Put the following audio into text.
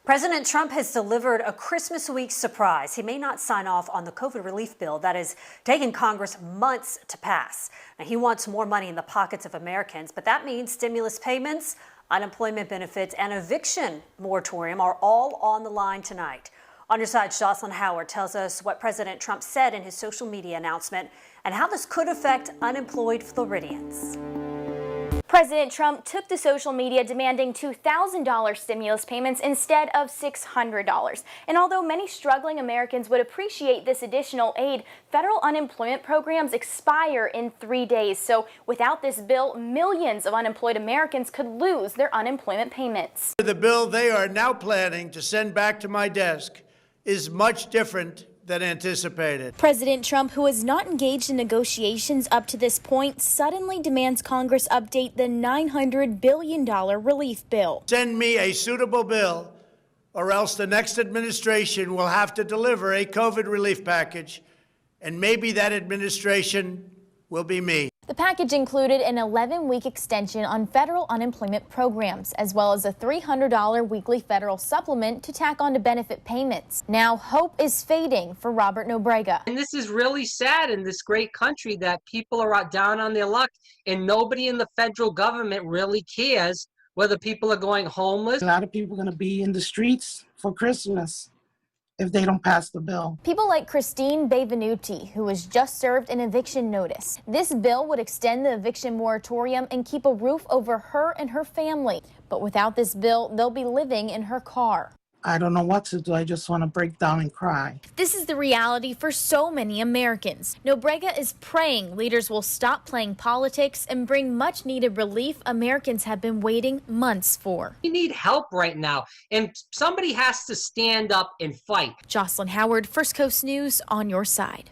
President Trump has delivered a Christmas week surprise. He may not sign off on the COVID relief bill that has taken Congress months to pass. Now, he wants more money in the pockets of Americans, but that means stimulus payments, unemployment benefits, and eviction moratorium are all on the line tonight. On your side, Jocelyn Howard tells us what President Trump said in his social media announcement and how this could affect unemployed Floridians. President Trump took to social media demanding $2,000 stimulus payments instead of $600. And although many struggling Americans would appreciate this additional aid, federal unemployment programs expire in 3 days. So without this bill, millions of unemployed Americans could lose their unemployment payments. The bill they are now planning to send back to my desk is much different than anticipated. President Trump, who has not engaged in negotiations up to this point, suddenly demands Congress update the $900 billion relief bill. Send me a suitable bill, or else the next administration will have to deliver a COVID relief package, and maybe that administration will be me. The package included an 11-week extension on federal unemployment programs, as well as a $300 weekly federal supplement to tack on to benefit payments. Now, hope is fading for Robert Nobrega. And this is really sad in this great country that people are down on their luck, and nobody in the federal government really cares whether people are going homeless. A lot of people are going to be in the streets for Christmas if they don't pass the bill. People like Christine Bevenuti, who was just served an eviction notice. This bill would extend the eviction moratorium and keep a roof over her and her family. But without this bill, they'll be living in her car. I don't know what to do. I just want to break down and cry. This is the reality for so many Americans. Nobrega is praying leaders will stop playing politics and bring much needed relief Americans have been waiting months for. We need help right now, and somebody has to stand up and fight. Jocelyn Howard, First Coast News, on your side.